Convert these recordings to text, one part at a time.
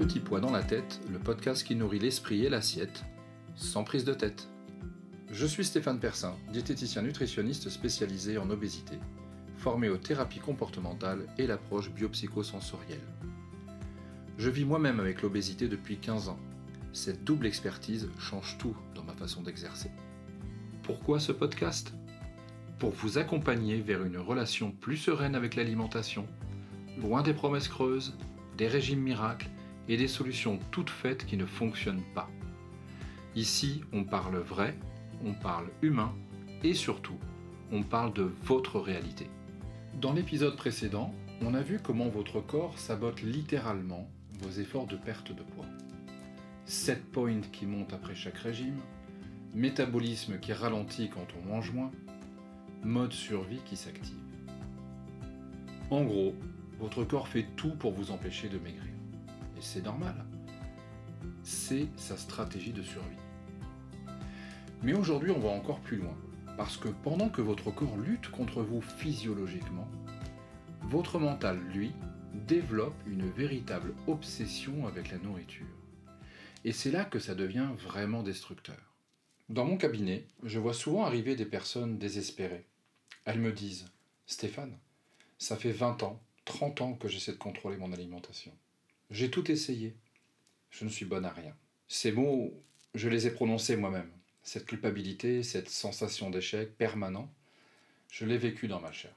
Petit Pois dans la tête, le podcast qui nourrit l'esprit et l'assiette, sans prise de tête. Je suis Stéphane Persin, diététicien nutritionniste spécialisé en obésité, formé aux thérapies comportementales et l'approche biopsychosensorielle. Je vis moi-même avec l'obésité depuis 15 ans. Cette double expertise change tout dans ma façon d'exercer. Pourquoi ce podcast ? Pour vous accompagner vers une relation plus sereine avec l'alimentation, loin des promesses creuses, des régimes miracles et des solutions toutes faites qui ne fonctionnent pas. Ici, on parle vrai, on parle humain et surtout, on parle de votre réalité. Dans l'épisode précédent, on a vu comment votre corps sabote littéralement vos efforts de perte de poids. Set point qui monte après chaque régime, métabolisme qui ralentit quand on mange moins, mode survie qui s'active. En gros, votre corps fait tout pour vous empêcher de maigrir. Et c'est normal. C'est sa stratégie de survie. Mais aujourd'hui, on va encore plus loin. Parce que pendant que votre corps lutte contre vous physiologiquement, votre mental, lui, développe une véritable obsession avec la nourriture. Et c'est là que ça devient vraiment destructeur. Dans mon cabinet, je vois souvent arriver des personnes désespérées. Elles me disent « Stéphane, ça fait 20 ans, 30 ans que j'essaie de contrôler mon alimentation. J'ai tout essayé. Je ne suis bonne à rien. » Ces mots, je les ai prononcés moi-même. Cette culpabilité, cette sensation d'échec permanent, je l'ai vécu dans ma chair.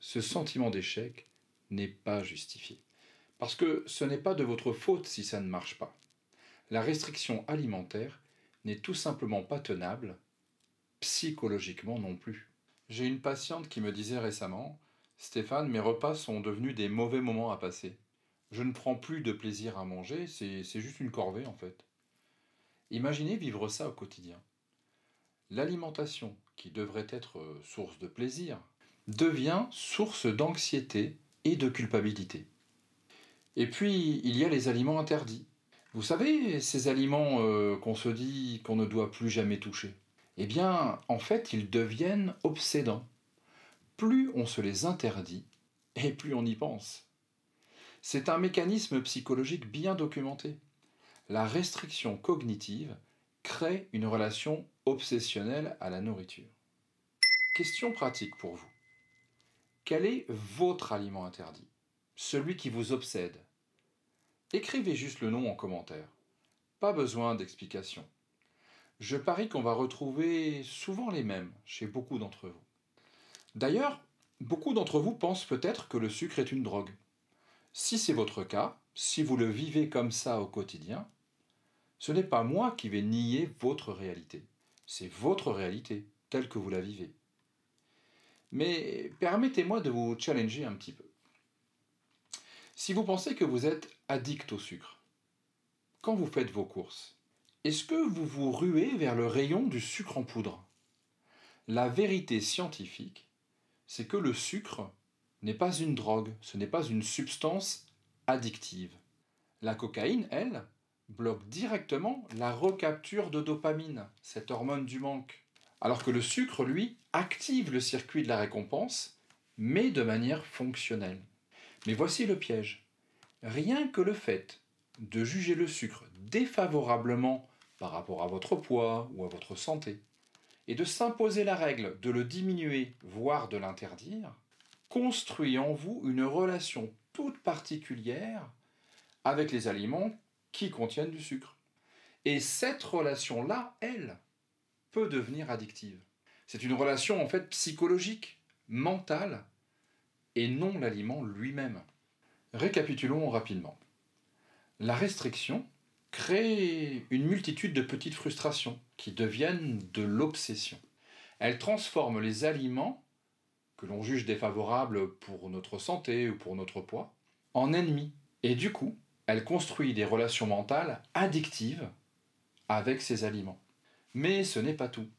Ce sentiment d'échec n'est pas justifié. Parce que ce n'est pas de votre faute si ça ne marche pas. La restriction alimentaire n'est tout simplement pas tenable, psychologiquement non plus. J'ai une patiente qui me disait récemment « Stéphane, mes repas sont devenus des mauvais moments à passer. Je ne prends plus de plaisir à manger, c'est juste une corvée en fait. » Imaginez vivre ça au quotidien. L'alimentation, qui devrait être source de plaisir, devient source d'anxiété et de culpabilité. Et puis, il y a les aliments interdits. Vous savez, ces aliments qu'on se dit qu'on ne doit plus jamais toucher. Eh bien, en fait, ils deviennent obsédants. Plus on se les interdit, et plus on y pense. C'est un mécanisme psychologique bien documenté. La restriction cognitive crée une relation obsessionnelle à la nourriture. Question pratique pour vous. Quel est votre aliment interdit ? Celui qui vous obsède ? Écrivez juste le nom en commentaire. Pas besoin d'explication. Je parie qu'on va retrouver souvent les mêmes chez beaucoup d'entre vous. D'ailleurs, beaucoup d'entre vous pensent peut-être que le sucre est une drogue. Si c'est votre cas, si vous le vivez comme ça au quotidien, ce n'est pas moi qui vais nier votre réalité. C'est votre réalité, telle que vous la vivez. Mais permettez-moi de vous challenger un petit peu. Si vous pensez que vous êtes addict au sucre, quand vous faites vos courses, est-ce que vous vous ruez vers le rayon du sucre en poudre ? La vérité scientifique, c'est que le sucre n'est pas une drogue, ce n'est pas une substance addictive. La cocaïne, elle, bloque directement la recapture de dopamine, cette hormone du manque. Alors que le sucre, lui, active le circuit de la récompense, mais de manière fonctionnelle. Mais voici le piège. Rien que le fait de juger le sucre défavorablement par rapport à votre poids ou à votre santé, et de s'imposer la règle de le diminuer, voire de l'interdire, construit en vous une relation toute particulière avec les aliments qui contiennent du sucre. Et cette relation-là, elle, peut devenir addictive. C'est une relation en fait psychologique, mentale, et non l'aliment lui-même. Récapitulons rapidement. La restriction crée une multitude de petites frustrations qui deviennent de l'obsession. Elle transforme les aliments que l'on juge défavorables pour notre santé ou pour notre poids en ennemis. Et du coup, elle construit des relations mentales addictives avec ces aliments. Mais ce n'est pas tout.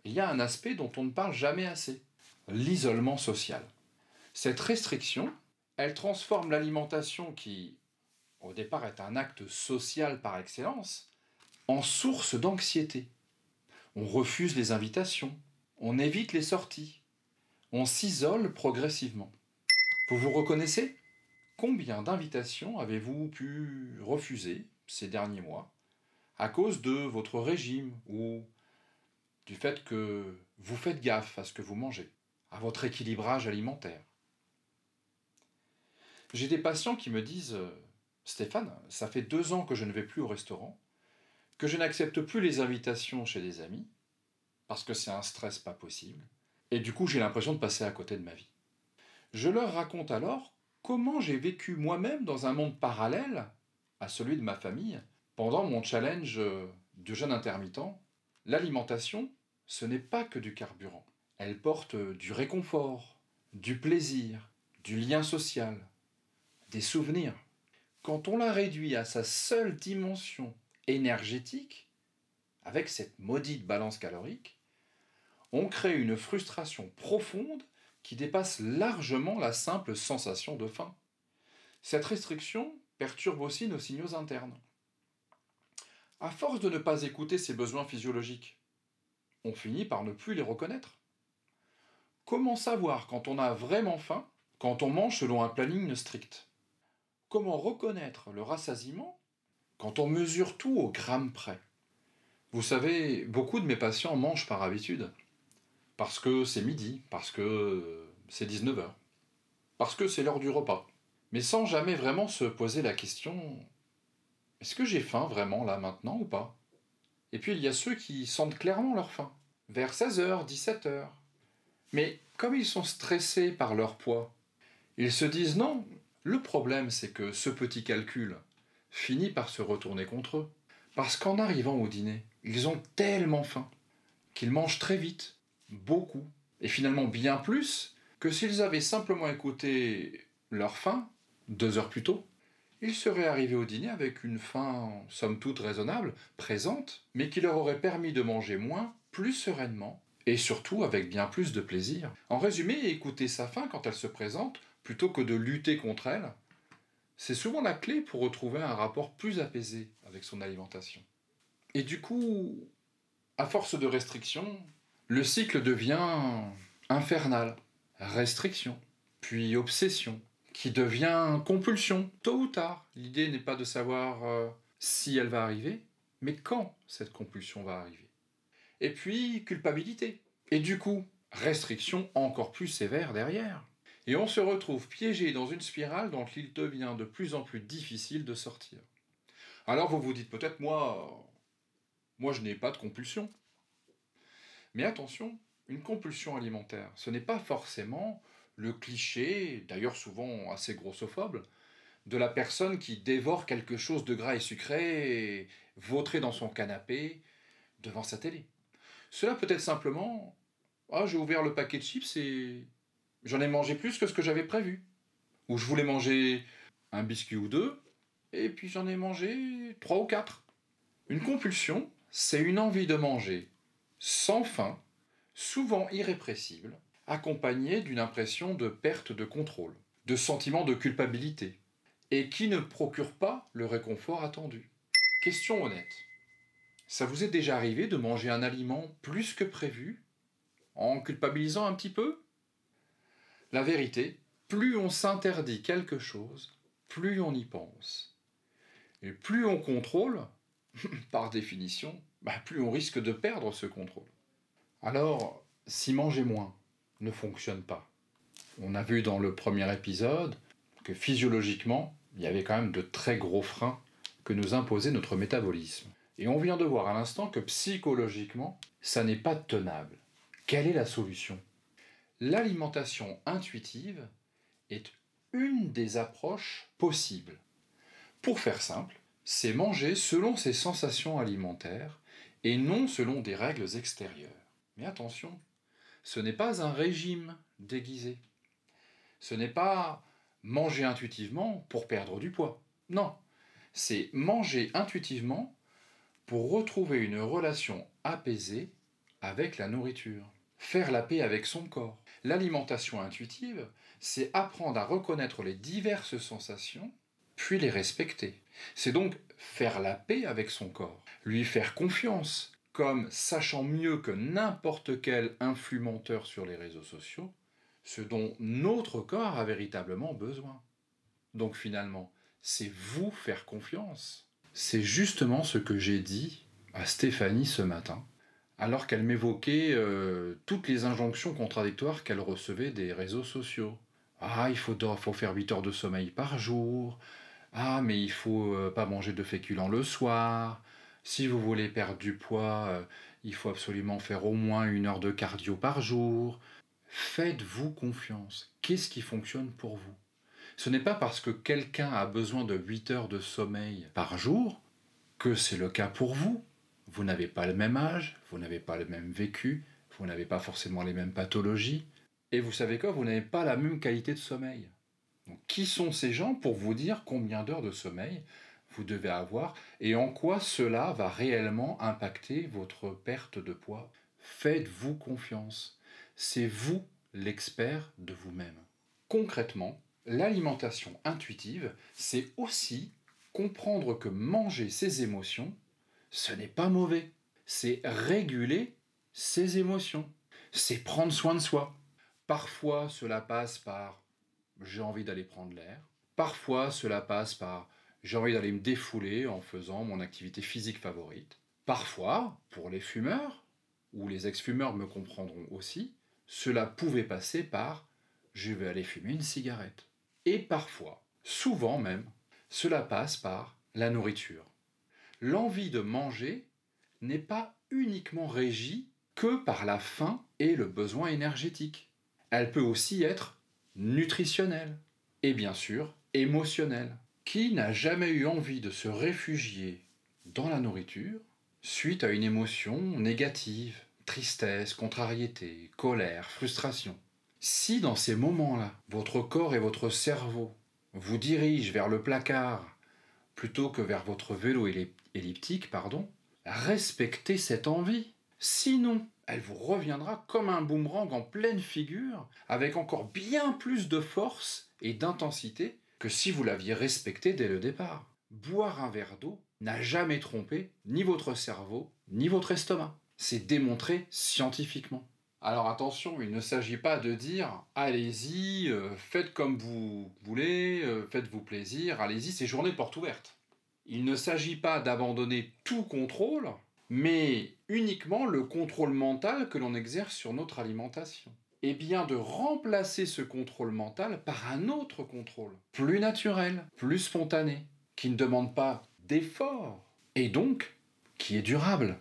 Il y a un aspect dont on ne parle jamais assez, l'isolement social. Cette restriction, elle transforme l'alimentation qui, au départ, est un acte social par excellence, en source d'anxiété. On refuse les invitations, on évite les sorties, on s'isole progressivement. Vous vous reconnaissez ? Combien d'invitations avez-vous pu refuser ces derniers mois à cause de votre régime ou du fait que vous faites gaffe à ce que vous mangez, à votre équilibrage alimentaire? J'ai des patients qui me disent Stéphane, ça fait 2 ans que je ne vais plus au restaurant, que je n'accepte plus les invitations chez des amis, parce que c'est un stress pas possible, et du coup j'ai l'impression de passer à côté de ma vie. Je leur raconte alors comment j'ai vécu moi-même dans un monde parallèle à celui de ma famille pendant mon challenge de jeûne intermittent. L'alimentation, ce n'est pas que du carburant. Elle porte du réconfort, du plaisir, du lien social, des souvenirs. Quand on la réduit à sa seule dimension énergétique, avec cette maudite balance calorique, on crée une frustration profonde qui dépasse largement la simple sensation de faim. Cette restriction perturbe aussi nos signaux internes. À force de ne pas écouter ses besoins physiologiques, on finit par ne plus les reconnaître. Comment savoir quand on a vraiment faim, quand on mange selon un planning strict? Comment reconnaître le rassasiement quand on mesure tout au gramme près? Vous savez, beaucoup de mes patients mangent par habitude. Parce que c'est midi, parce que c'est 19 heures, parce que c'est l'heure du repas. Mais sans jamais vraiment se poser la question, est-ce que j'ai faim vraiment là maintenant ou pas? Et puis il y a ceux qui sentent clairement leur faim, vers 16 heures, 17 heures. Mais comme ils sont stressés par leur poids, ils se disent non. Le problème, c'est que ce petit calcul finit par se retourner contre eux. Parce qu'en arrivant au dîner, ils ont tellement faim qu'ils mangent très vite, beaucoup, et finalement bien plus que s'ils avaient simplement écouté leur faim 2 heures plus tôt. Ils seraient arrivés au dîner avec une faim, somme toute raisonnable, présente, mais qui leur aurait permis de manger moins, plus sereinement, et surtout avec bien plus de plaisir. En résumé, écouter sa faim quand elle se présente, plutôt que de lutter contre elle, c'est souvent la clé pour retrouver un rapport plus apaisé avec son alimentation. Et du coup, à force de restriction, le cycle devient infernal. Restriction, puis obsession, qui devient compulsion, tôt ou tard. L'idée n'est pas de savoir si elle va arriver, mais quand cette compulsion va arriver. Et puis, culpabilité. Et du coup, restriction encore plus sévère derrière. Et on se retrouve piégé dans une spirale dont il devient de plus en plus difficile de sortir. Alors vous vous dites peut-être, moi je n'ai pas de compulsion. Mais attention, une compulsion alimentaire, ce n'est pas forcément le cliché, d'ailleurs souvent assez grossophobe, de la personne qui dévore quelque chose de gras et sucré, vautré dans son canapé, devant sa télé. Cela peut être simplement, ah j'ai ouvert le paquet de chips et j'en ai mangé plus que ce que j'avais prévu. Ou je voulais manger un biscuit ou deux, et puis j'en ai mangé 3 ou 4. Une compulsion, c'est une envie de manger sans fin, souvent irrépressible, accompagnée d'une impression de perte de contrôle, de sentiment de culpabilité, et qui ne procure pas le réconfort attendu. Question honnête. Ça vous est déjà arrivé de manger un aliment plus que prévu, en culpabilisant un petit peu? La vérité, plus on s'interdit quelque chose, plus on y pense. Et plus on contrôle, par définition, plus on risque de perdre ce contrôle. Alors, si manger moins ne fonctionne pas, on a vu dans le premier épisode que physiologiquement, il y avait quand même de très gros freins que nous imposait notre métabolisme. Et on vient de voir à l'instant que psychologiquement, ça n'est pas tenable. Quelle est la solution? L'alimentation intuitive est une des approches possibles. Pour faire simple, c'est manger selon ses sensations alimentaires et non selon des règles extérieures. Mais attention, ce n'est pas un régime déguisé. Ce n'est pas manger intuitivement pour perdre du poids. Non, c'est manger intuitivement pour retrouver une relation apaisée avec la nourriture. Faire la paix avec son corps. L'alimentation intuitive, c'est apprendre à reconnaître les diverses sensations, puis les respecter. C'est donc faire la paix avec son corps, lui faire confiance, comme sachant mieux que n'importe quel influx menteur sur les réseaux sociaux, ce dont notre corps a véritablement besoin. Donc finalement, c'est vous faire confiance. C'est justement ce que j'ai dit à Stéphanie ce matin, alors qu'elle m'évoquait toutes les injonctions contradictoires qu'elle recevait des réseaux sociaux. Ah, faut faire 8 heures de sommeil par jour. Ah, mais il faut pas manger de féculents le soir. Si vous voulez perdre du poids, il faut absolument faire au moins 1 heure de cardio par jour. Faites-vous confiance. Qu'est-ce qui fonctionne pour vous? Ce n'est pas parce que quelqu'un a besoin de 8 heures de sommeil par jour que c'est le cas pour vous. Vous n'avez pas le même âge, vous n'avez pas le même vécu, vous n'avez pas forcément les mêmes pathologies. Et vous savez quoi? Vous n'avez pas la même qualité de sommeil. Donc, qui sont ces gens pour vous dire combien d'heures de sommeil vous devez avoir et en quoi cela va réellement impacter votre perte de poids? Faites-vous confiance. C'est vous l'expert de vous-même. Concrètement, l'alimentation intuitive, c'est aussi comprendre que manger ses émotions, ce n'est pas mauvais. C'est réguler ses émotions. C'est prendre soin de soi. Parfois, cela passe par j'ai envie d'aller prendre l'air. Parfois, cela passe par j'ai envie d'aller me défouler en faisant mon activité physique favorite. Parfois, pour les fumeurs, ou les ex-fumeurs me comprendront aussi, cela pouvait passer par je vais aller fumer une cigarette. Et parfois, souvent même, cela passe par la nourriture. L'envie de manger n'est pas uniquement régie que par la faim et le besoin énergétique. Elle peut aussi être nutritionnelle et bien sûr émotionnelle. Qui n'a jamais eu envie de se réfugier dans la nourriture suite à une émotion négative, tristesse, contrariété, colère, frustration? Si dans ces moments-là, votre corps et votre cerveau vous dirigent vers le placard plutôt que vers votre vélo elliptique, respectez cette envie. Sinon, elle vous reviendra comme un boomerang en pleine figure, avec encore bien plus de force et d'intensité que si vous l'aviez respectée dès le départ. Boire un verre d'eau n'a jamais trompé ni votre cerveau, ni votre estomac. C'est démontré scientifiquement. Alors attention, il ne s'agit pas de dire « allez-y, faites comme vous voulez, faites-vous plaisir, allez-y, c'est journée porte ouverte ». Il ne s'agit pas d'abandonner tout contrôle, mais uniquement le contrôle mental que l'on exerce sur notre alimentation. Et bien de remplacer ce contrôle mental par un autre contrôle, plus naturel, plus spontané, qui ne demande pas d'effort, et donc qui est durable.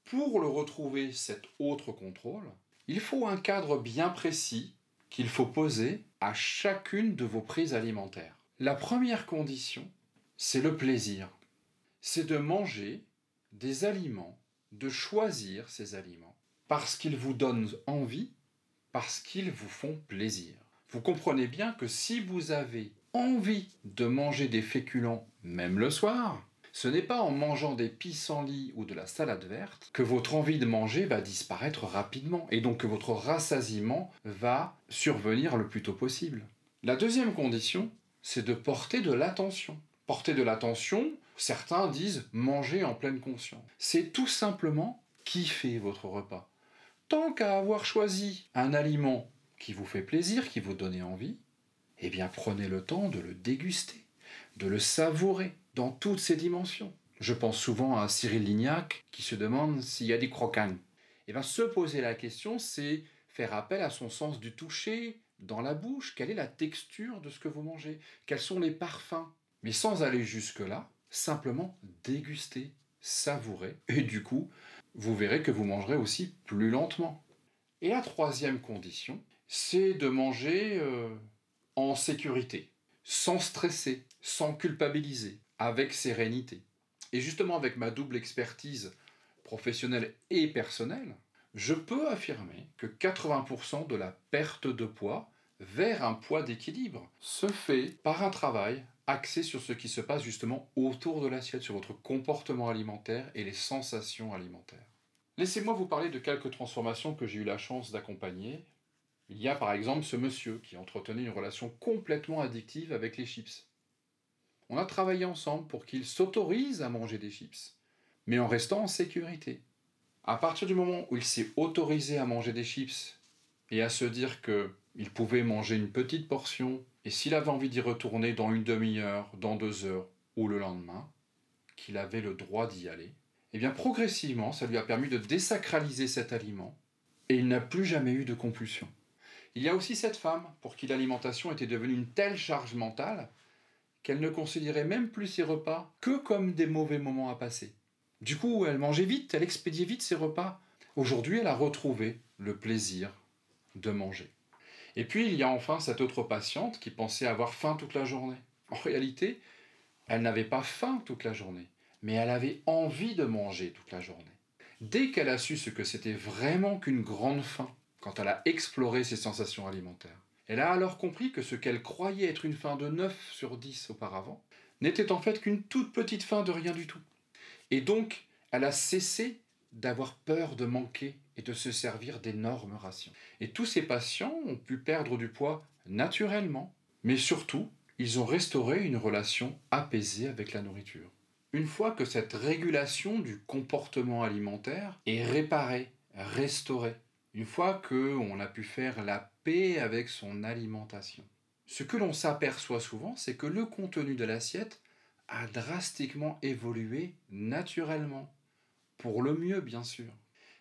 Pour le retrouver, cet autre contrôle, il faut un cadre bien précis qu'il faut poser à chacune de vos prises alimentaires. La première condition, c'est le plaisir. C'est de manger des aliments, de choisir ces aliments, parce qu'ils vous donnent envie, parce qu'ils vous font plaisir. Vous comprenez bien que si vous avez envie de manger des féculents, même le soir, ce n'est pas en mangeant des pissenlits ou de la salade verte que votre envie de manger va disparaître rapidement et donc que votre rassasiement va survenir le plus tôt possible. La deuxième condition, c'est de porter de l'attention. Porter de l'attention, certains disent manger en pleine conscience. C'est tout simplement kiffer votre repas. Tant qu'à avoir choisi un aliment qui vous fait plaisir, qui vous donne envie, eh bien prenez le temps de le déguster, de le savourer dans toutes ses dimensions. Je pense souvent à Cyril Lignac qui se demande s'il y a des croquants. Eh bien se poser la question, c'est faire appel à son sens du toucher dans la bouche. Quelle est la texture de ce que vous mangez? Quels sont les parfums? Mais sans aller jusque-là, simplement déguster, savourer, et du coup, vous verrez que vous mangerez aussi plus lentement. Et la troisième condition, c'est de manger en sécurité, sans stresser, sans culpabiliser, avec sérénité. Et justement, avec ma double expertise professionnelle et personnelle, je peux affirmer que 80% de la perte de poids vers un poids d'équilibre se fait par un travail axé sur ce qui se passe justement autour de l'assiette, sur votre comportement alimentaire et les sensations alimentaires. Laissez-moi vous parler de quelques transformations que j'ai eu la chance d'accompagner. Il y a par exemple ce monsieur qui entretenait une relation complètement addictive avec les chips. On a travaillé ensemble pour qu'il s'autorise à manger des chips, mais en restant en sécurité. À partir du moment où il s'est autorisé à manger des chips et à se dire qu'il pouvait manger une petite portion Et s'il avait envie d'y retourner dans une demi-heure, dans 2 heures ou le lendemain, qu'il avait le droit d'y aller, eh bien progressivement, ça lui a permis de désacraliser cet aliment et il n'a plus jamais eu de compulsion. Il y a aussi cette femme pour qui l'alimentation était devenue une telle charge mentale qu'elle ne considérait même plus ses repas que comme des mauvais moments à passer. Du coup, elle mangeait vite, elle expédiait vite ses repas. Aujourd'hui, elle a retrouvé le plaisir de manger. Et puis, il y a enfin cette autre patiente qui pensait avoir faim toute la journée. En réalité, elle n'avait pas faim toute la journée, mais elle avait envie de manger toute la journée. Dès qu'elle a su ce que c'était vraiment qu'une grande faim, quand elle a exploré ses sensations alimentaires, elle a alors compris que ce qu'elle croyait être une faim de 9 sur 10 auparavant, n'était en fait qu'une toute petite faim de rien du tout. Et donc, elle a cessé d'avoir peur de manquer et de se servir d'énormes rations. Et tous ces patients ont pu perdre du poids naturellement, mais surtout, ils ont restauré une relation apaisée avec la nourriture. Une fois que cette régulation du comportement alimentaire est réparée, restaurée, une fois qu'on a pu faire la paix avec son alimentation, ce que l'on s'aperçoit souvent, c'est que le contenu de l'assiette a drastiquement évolué naturellement, pour le mieux bien sûr.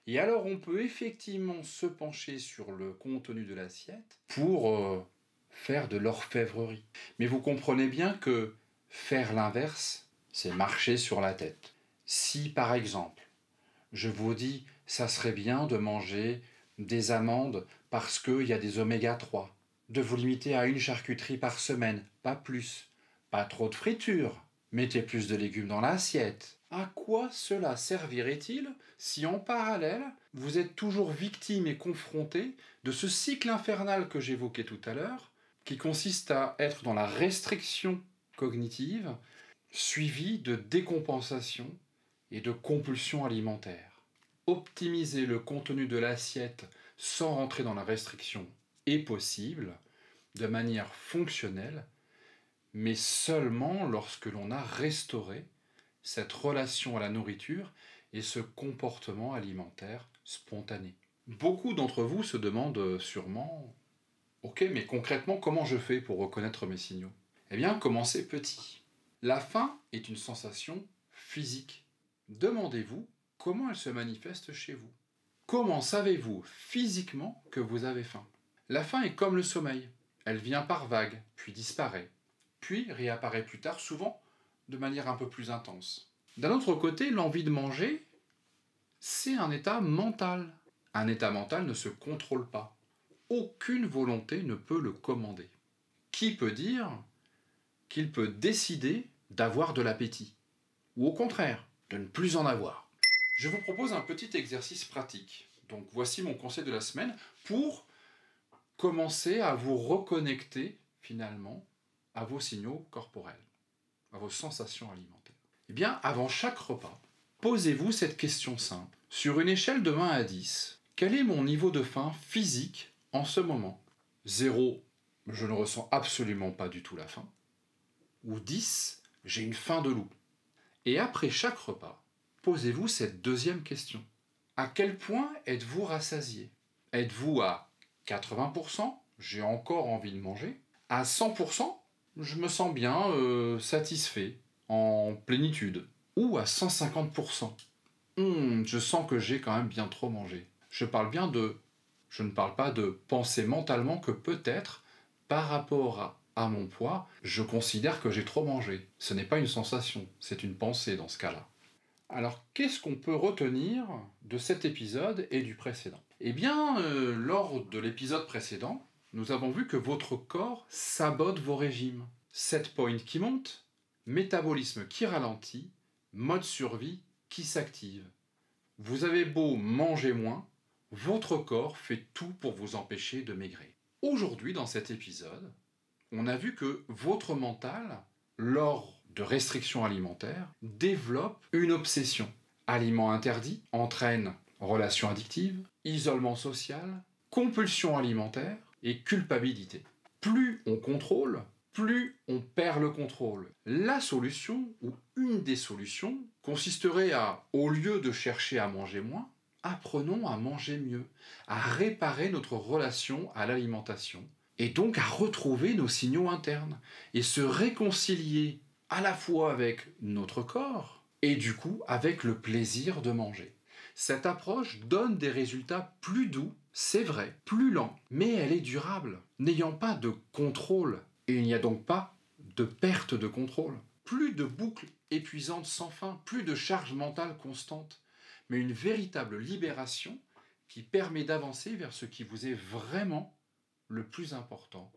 Et alors on peut effectivement se pencher sur le contenu de l'assiette pour faire de l'orfèvrerie. Mais vous comprenez bien que faire l'inverse, c'est marcher sur la tête. Si par exemple, je vous dis, ça serait bien de manger des amandes parce qu'il y a des oméga 3, de vous limiter à une charcuterie par semaine, pas plus, pas trop de friture, mettez plus de légumes dans l'assiette. À quoi cela servirait-il si en parallèle, vous êtes toujours victime et confronté de ce cycle infernal que j'évoquais tout à l'heure, qui consiste à être dans la restriction cognitive, suivie de décompensation et de compulsion alimentaire. Optimiser le contenu de l'assiette sans rentrer dans la restriction est possible, de manière fonctionnelle, mais seulement lorsque l'on a restauré cette relation à la nourriture et ce comportement alimentaire spontané. Beaucoup d'entre vous se demandent sûrement « Ok, mais concrètement, comment je fais pour reconnaître mes signaux ?» Eh bien, commencez petit. La faim est une sensation physique. Demandez-vous comment elle se manifeste chez vous. Comment savez-vous physiquement que vous avez faim ? La faim est comme le sommeil. Elle vient par vagues, puis disparaît, puis réapparaît plus tard, souvent de manière un peu plus intense. D'un autre côté, l'envie de manger, c'est un état mental. Un état mental ne se contrôle pas. Aucune volonté ne peut le commander. Qui peut dire qu'il peut décider d'avoir de l'appétit ? Ou au contraire, de ne plus en avoir ? Je vous propose un petit exercice pratique. Donc voici mon conseil de la semaine pour commencer à vous reconnecter finalement à vos signaux corporels, à vos sensations alimentaires. Eh bien, avant chaque repas, posez-vous cette question simple. Sur une échelle de 1 à 10, quel est mon niveau de faim physique en ce moment ? 0, je ne ressens absolument pas du tout la faim. Ou 10, j'ai une faim de loup. Et après chaque repas, posez-vous cette deuxième question. À quel point êtes-vous rassasié ? Êtes-vous à 80%, j'ai encore envie de manger ? À 100%, je me sens bien satisfait, en plénitude. Ou à 150%, je sens que j'ai quand même bien trop mangé. Je ne parle pas de penser mentalement que peut-être, par rapport à mon poids, je considère que j'ai trop mangé. Ce n'est pas une sensation, c'est une pensée dans ce cas-là. Alors, qu'est-ce qu'on peut retenir de cet épisode et du précédent ? Eh bien, lors de l'épisode précédent, nous avons vu que votre corps sabote vos régimes. Set point qui monte, métabolisme qui ralentit, mode survie qui s'active. Vous avez beau manger moins, votre corps fait tout pour vous empêcher de maigrir. Aujourd'hui, dans cet épisode, on a vu que votre mental, lors de restrictions alimentaires, développe une obsession. Aliments interdits entraîne relations addictives, isolement social, compulsion alimentaire et culpabilité. Plus on contrôle, plus on perd le contrôle. La solution, ou une des solutions, consisterait à, au lieu de chercher à manger moins, apprenons à manger mieux, à réparer notre relation à l'alimentation et donc à retrouver nos signaux internes et se réconcilier à la fois avec notre corps et du coup avec le plaisir de manger. Cette approche donne des résultats plus doux, c'est vrai, plus lents, mais elle est durable, n'ayant pas de contrôle, et il n'y a donc pas de perte de contrôle. Plus de boucles épuisantes sans fin, plus de charge mentale constante, mais une véritable libération qui permet d'avancer vers ce qui vous est vraiment le plus important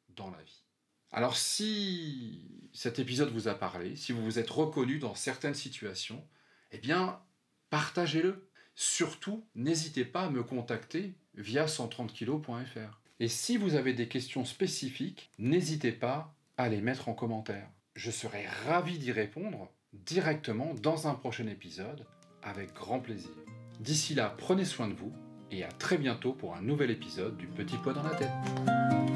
dans la vie. Alors si cet épisode vous a parlé, si vous vous êtes reconnu dans certaines situations, eh bien, partagez-le. Surtout, n'hésitez pas à me contacter via 130kg.fr. Et si vous avez des questions spécifiques, n'hésitez pas à les mettre en commentaire. Je serai ravi d'y répondre directement dans un prochain épisode, avec grand plaisir. D'ici là, prenez soin de vous, et à très bientôt pour un nouvel épisode du Petit Poids dans la tête.